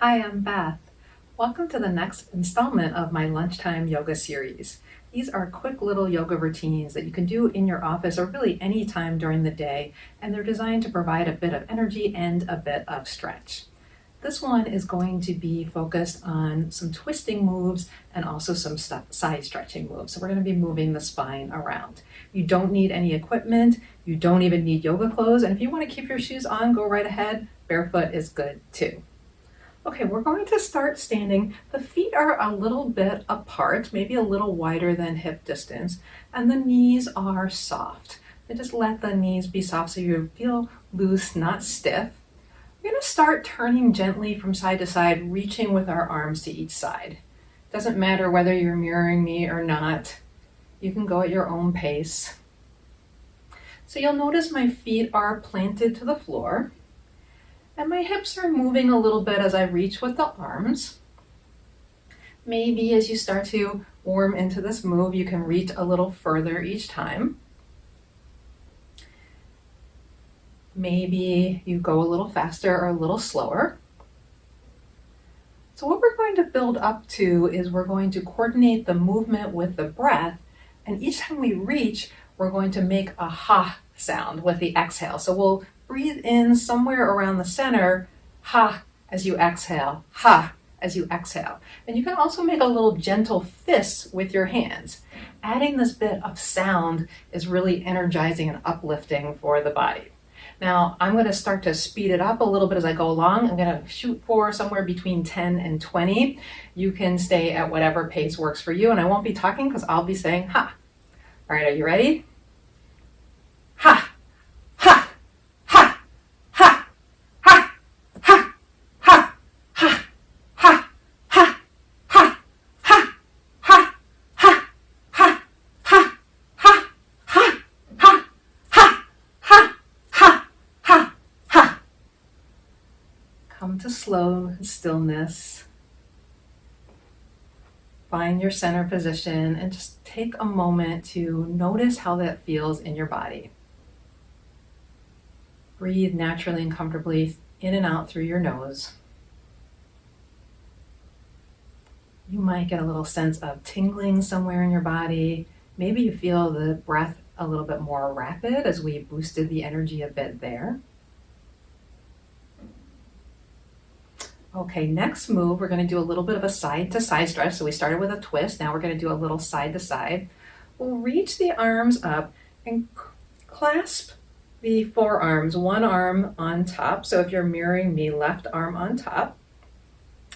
Hi, I'm Beth. Welcome to the next installment of my Lunchtime Yoga series. These are quick little yoga routines that you can do in your office or really any time during the day, and they're designed to provide a bit of energy and a bit of stretch. This one is going to be focused on some twisting moves and also some side stretching moves. So we're going to be moving the spine around. You don't need any equipment. You don't even need yoga clothes. And if you want to keep your shoes on, go right ahead. Barefoot is good too. Okay, we're going to start standing. The feet are a little bit apart, maybe a little wider than hip distance, and the knees are soft. And just let the knees be soft so you feel loose, not stiff. We're going to start turning gently from side to side, reaching with our arms to each side. Doesn't matter whether you're mirroring me or not. You can go at your own pace. So you'll notice my feet are planted to the floor. And my hips are moving a little bit as I reach with the arms. Maybe as you start to warm into this move, you can reach a little further each time. Maybe you go a little faster or a little slower. So what we're going to build up to is we're going to coordinate the movement with the breath. And each time we reach, we're going to make a ha sound with the exhale. So we'll breathe in somewhere around the center, ha, as you exhale, ha, as you exhale. And you can also make a little gentle fist with your hands. Adding this bit of sound is really energizing and uplifting for the body. Now, I'm going to start to speed it up a little bit as I go along. I'm going to shoot for somewhere between 10 and 20. You can stay at whatever pace works for you, and I won't be talking because I'll be saying ha. All right, are you ready? Ha. Come to slow stillness. Find your center position and just take a moment to notice how that feels in your body. Breathe naturally and comfortably in and out through your nose. You might get a little sense of tingling somewhere in your body. Maybe you feel the breath a little bit more rapid as we boosted the energy a bit there. Okay, next move, we're going to do a little bit of a side to side stretch. So we started with a twist. Now we're going to do a little side to side. We'll reach the arms up and clasp the forearms, one arm on top. So if you're mirroring me, left arm on top.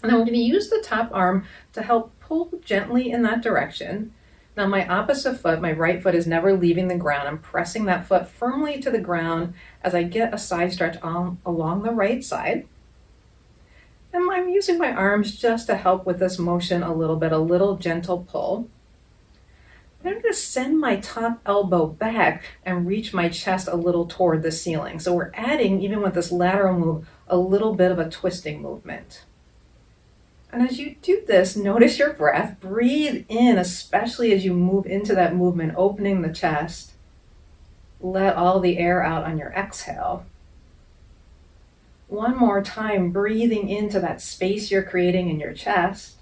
And then we're going to use the top arm to help pull gently in that direction. Now my opposite foot, my right foot, is never leaving the ground. I'm pressing that foot firmly to the ground as I get a side stretch along the right side. And I'm using my arms just to help with this motion a little gentle pull. I'm going to send my top elbow back and reach my chest a little toward the ceiling. So we're adding, even with this lateral move, a little bit of a twisting movement. And as you do this, notice your breath. Breathe in, especially as you move into that movement, opening the chest. Let all the air out on your exhale. One more time, breathing into that space you're creating in your chest.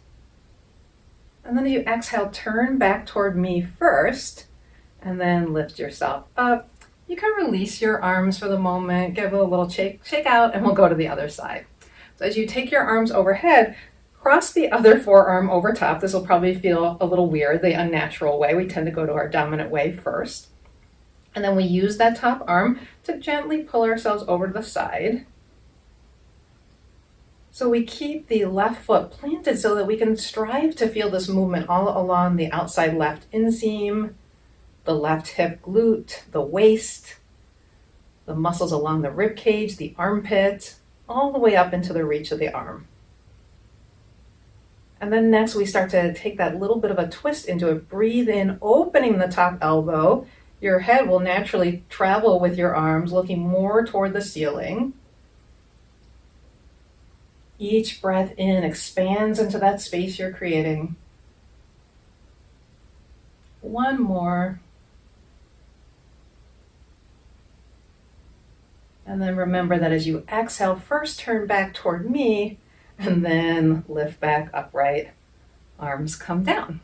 And then as you exhale, turn back toward me first, and then lift yourself up. You can release your arms for the moment, give it a little shake out, and we'll go to the other side. So as you take your arms overhead, cross the other forearm over top. This will probably feel a little weird, the unnatural way. We tend to go to our dominant way first. And then we use that top arm to gently pull ourselves over to the side. So we keep the left foot planted so that we can strive to feel this movement all along the outside left inseam, the left hip glute, the waist, the muscles along the rib cage, the armpit, all the way up into the reach of the arm. And then next we start to take that little bit of a twist into it. Breathe in, opening the top elbow. Your head will naturally travel with your arms, looking more toward the ceiling. Each breath in expands into that space you're creating. One more. And then remember that as you exhale, first turn back toward me, and then lift back upright, arms come down.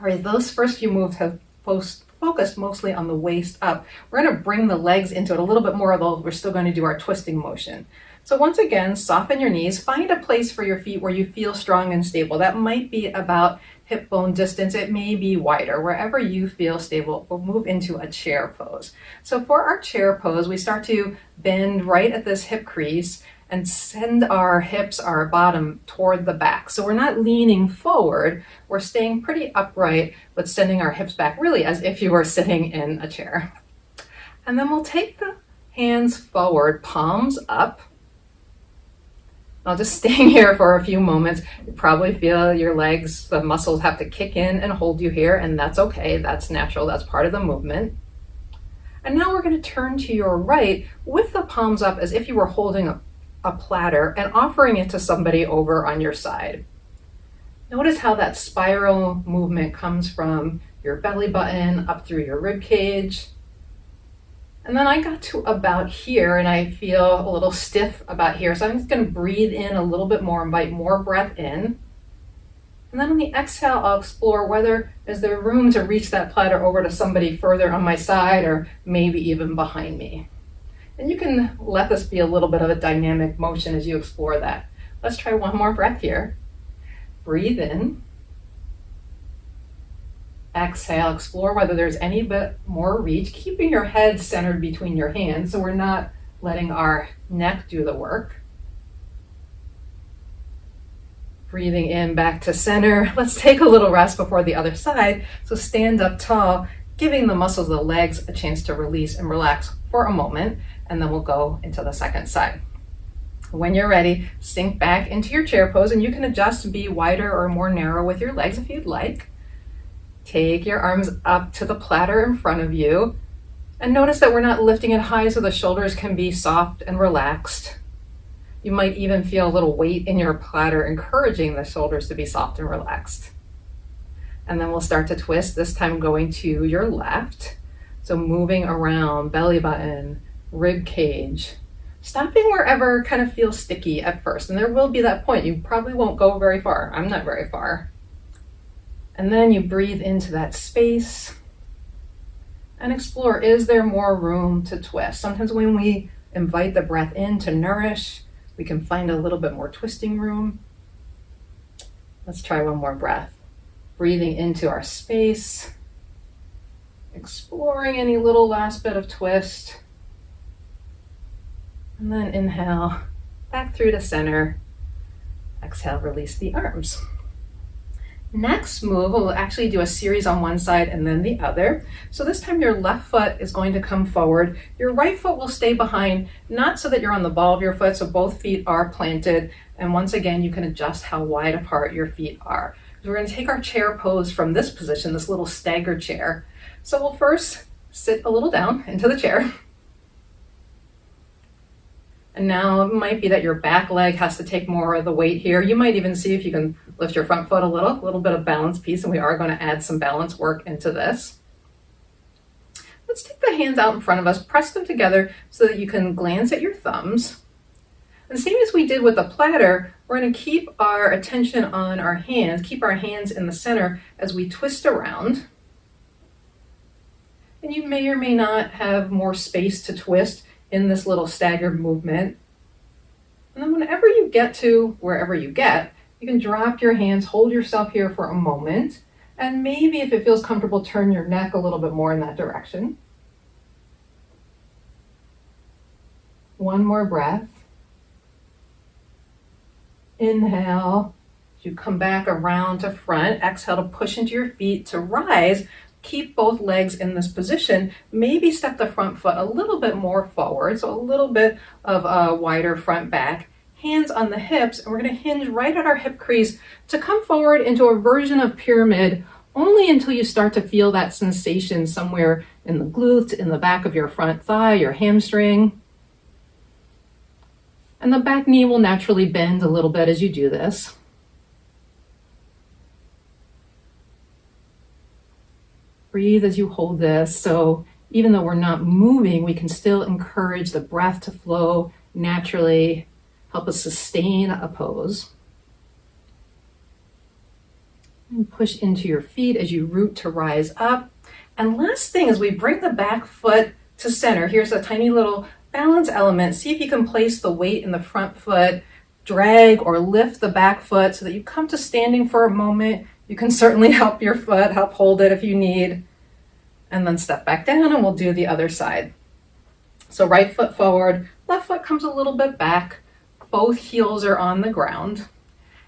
All right, those first few moves have focused mostly on the waist up. We're going to bring the legs into it a little bit more, although we're still going to do our twisting motion. So once again, soften your knees. Find a place for your feet where you feel strong and stable. That might be about hip bone distance. It may be wider. Wherever you feel stable, we'll move into a chair pose. So for our chair pose, we start to bend right at this hip crease and send our hips, our bottom, toward the back. So we're not leaning forward. We're staying pretty upright, but sending our hips back, really as if you were sitting in a chair. And then we'll take the hands forward, palms up. Now just staying here for a few moments, you probably feel your legs, the muscles have to kick in and hold you here, and that's okay. That's natural. That's part of the movement. And now we're going to turn to your right with the palms up as if you were holding a platter and offering it to somebody over on your side. Notice how that spiral movement comes from your belly button up through your rib cage. And then I got to about here and I feel a little stiff about here. So I'm just going to breathe in a little bit more, invite more breath in. And then on the exhale, I'll explore whether is there room to reach that platter over to somebody further on my side or maybe even behind me. And you can let this be a little bit of a dynamic motion as you explore that. Let's try one more breath here. Breathe in. Exhale, explore whether there's any bit more reach, keeping your head centered between your hands so we're not letting our neck do the work. Breathing in back to center. Let's take a little rest before the other side. So stand up tall, giving the muscles of the legs a chance to release and relax for a moment, and then we'll go into the second side. When you're ready, sink back into your chair pose, and you can adjust to be wider or more narrow with your legs if you'd like. Take your arms up to the platter in front of you, and notice that we're not lifting it high so the shoulders can be soft and relaxed. You might even feel a little weight in your platter, encouraging the shoulders to be soft and relaxed. And then we'll start to twist, this time going to your left. So moving around belly button, rib cage, stopping wherever kind of feels sticky at first. And there will be that point. You probably won't go very far. I'm not very far. And then you breathe into that space and explore, is there more room to twist? Sometimes when we invite the breath in to nourish, we can find a little bit more twisting room. Let's try one more breath. Breathing into our space, exploring any little last bit of twist. And then inhale, back through to center. Exhale, release the arms. Next move, we'll actually do a series on one side and then the other. So this time your left foot is going to come forward. Your right foot will stay behind, not so that you're on the ball of your foot, so both feet are planted. And once again, you can adjust how wide apart your feet are. So we're going to take our chair pose from this position, this little staggered chair. So we'll first sit a little down into the chair. And now it might be that your back leg has to take more of the weight here. You might even see if you can lift your front foot a little bit of balance piece, and we are going to add some balance work into this. Let's take the hands out in front of us, press them together so that you can glance at your thumbs. And same as we did with the platter, we're going to keep our attention on our hands, keep our hands in the center as we twist around. And you may or may not have more space to twist in this little staggered movement. And then whenever you get to wherever you get, you can drop your hands, hold yourself here for a moment, and maybe if it feels comfortable, turn your neck a little bit more in that direction. One more breath. Inhale, as you come back around to front, exhale to push into your feet to rise. Keep both legs in this position. Maybe step the front foot a little bit more forward, so a little bit of a wider front back. Hands on the hips, and we're going to hinge right at our hip crease to come forward into a version of pyramid only until you start to feel that sensation somewhere in the glutes, in the back of your front thigh, your hamstring. And the back knee will naturally bend a little bit as you do this. Breathe as you hold this. So even though we're not moving, we can still encourage the breath to flow naturally, help us sustain a pose. And push into your feet as you root to rise up. And last thing is we bring the back foot to center. Here's a tiny little balance element. See if you can place the weight in the front foot, drag or lift the back foot so that you come to standing for a moment. You can certainly help your foot, help hold it if you need. And then step back down and we'll do the other side. So right foot forward, left foot comes a little bit back. Both heels are on the ground.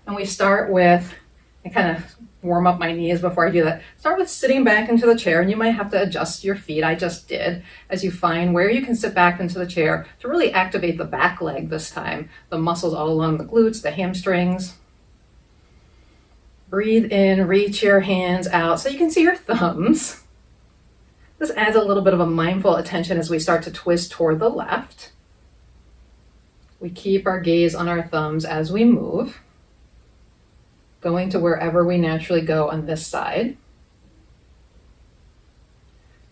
And we start with, I kind of warm up my knees before I do that. Start with sitting back into the chair, and you might have to adjust your feet. I just did, as you find where you can sit back into the chair to really activate the back leg this time. The muscles all along the glutes, the hamstrings. Breathe in, reach your hands out so you can see your thumbs. This adds a little bit of a mindful attention as we start to twist toward the left. We keep our gaze on our thumbs as we move, going to wherever we naturally go on this side.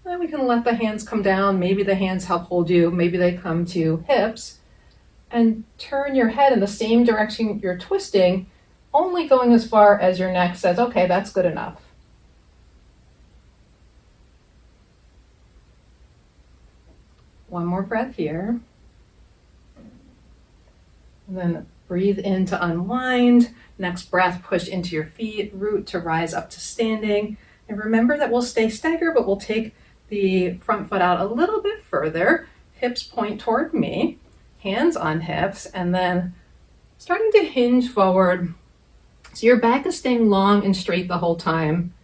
Then we can let the hands come down. Maybe the hands help hold you. Maybe they come to hips. And turn your head in the same direction you're twisting, only going as far as your neck says, okay, that's good enough. One more breath here. And then breathe in to unwind. Next breath, push into your feet, root to rise up to standing. And remember that we'll stay staggered, but we'll take the front foot out a little bit further. Hips point toward me, hands on hips, and then starting to hinge forward. So your back is staying long and straight the whole time.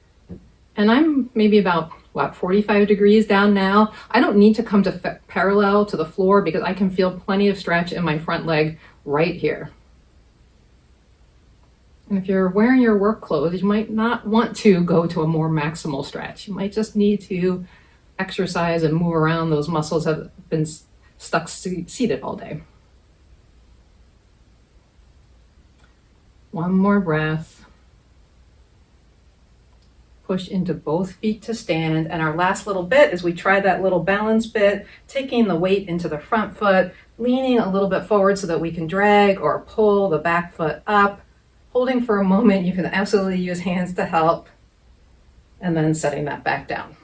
And I'm maybe about, 45 degrees down now. I don't need to come to parallel to the floor because I can feel plenty of stretch in my front leg right here. And if you're wearing your work clothes, you might not want to go to a more maximal stretch. You might just need to exercise and move around. Those muscles have been stuck seated all day. One more breath. Push into both feet to stand. And our last little bit is we try that little balance bit, taking the weight into the front foot, leaning a little bit forward so that we can drag or pull the back foot up. Holding for a moment, you can absolutely use hands to help, and then setting that back down.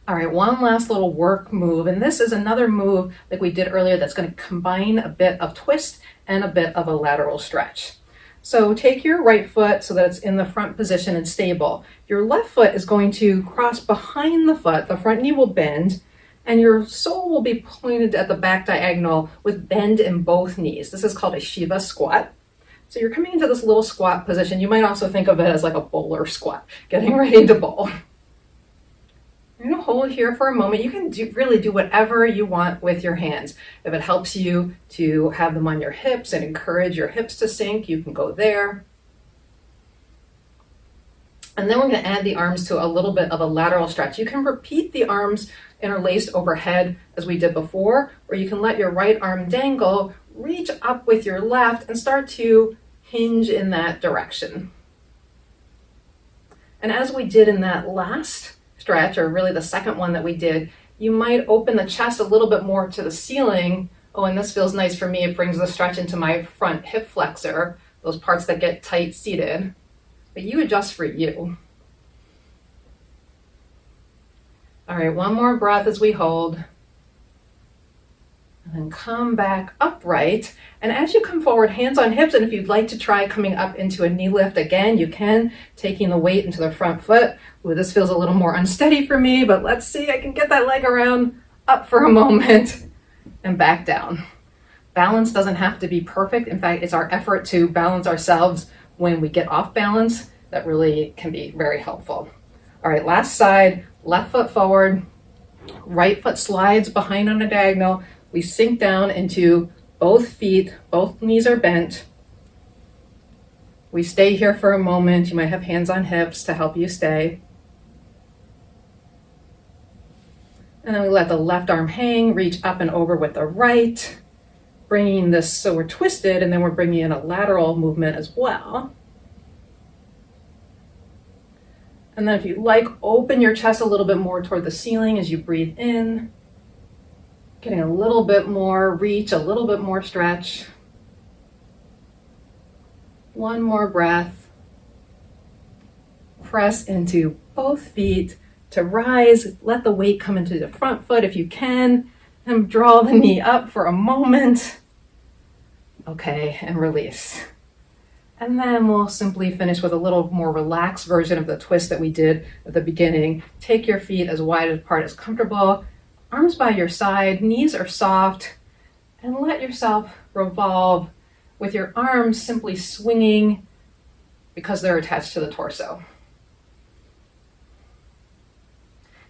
All right, one last little work move, and this is another move like we did earlier that's going to combine a bit of twist and a bit of a lateral stretch. So take your right foot so that it's in the front position and stable. Your left foot is going to cross behind the foot, the front knee will bend, and your sole will be pointed at the back diagonal with bend in both knees. This is called a Shiva squat. So you're coming into this little squat position. You might also think of it as like a bowler squat, getting ready to bowl. You're gonna hold here for a moment. You can really do whatever you want with your hands. If it helps you to have them on your hips and encourage your hips to sink, you can go there. And then we're gonna add the arms to a little bit of a lateral stretch. You can repeat the arms interlaced overhead as we did before, or you can let your right arm dangle, reach up with your left and start to hinge in that direction. And as we did in that last stretch, or really the second one that we did, you might open the chest a little bit more to the ceiling. Oh, and this feels nice for me. It brings the stretch into my front hip flexor, those parts that get tight seated. But you adjust for you. All right, one more breath as we hold. And then come back upright. And as you come forward, hands on hips, and if you'd like to try coming up into a knee lift again, you can, taking the weight into the front foot. Ooh, this feels a little more unsteady for me, but let's see, I can get that leg around, up for a moment, and back down. Balance doesn't have to be perfect. In fact, it's our effort to balance ourselves when we get off balance that really can be very helpful. All right, last side, left foot forward, right foot slides behind on a diagonal. We sink down into both feet, both knees are bent. We stay here for a moment. You might have hands on hips to help you stay. And then we let the left arm hang, reach up and over with the right, bringing this so we're twisted, and then we're bringing in a lateral movement as well. And then if you like, open your chest a little bit more toward the ceiling as you breathe in. Getting a little bit more reach, a little bit more stretch. One more breath. Press into both feet to rise. Let the weight come into the front foot if you can, and draw the knee up for a moment. Okay, and release. And then we'll simply finish with a little more relaxed version of the twist that we did at the beginning. Take your feet as wide apart as comfortable, arms by your side, knees are soft, and let yourself revolve with your arms simply swinging because they're attached to the torso.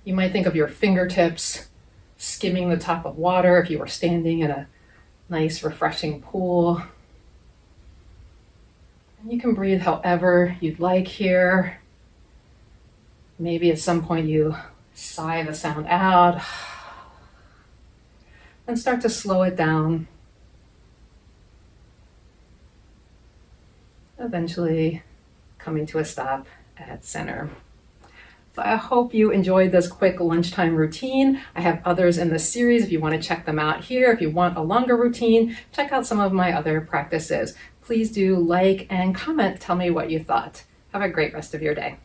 You might think of your fingertips skimming the top of water if you were standing in a nice, refreshing pool. And you can breathe however you'd like here. Maybe at some point you sigh the sound out and start to slow it down. Eventually coming to a stop at center. So I hope you enjoyed this quick lunchtime routine. I have others in this series if you want to check them out here. If you want a longer routine, check out some of my other practices. Please do like and comment. Tell me what you thought. Have a great rest of your day.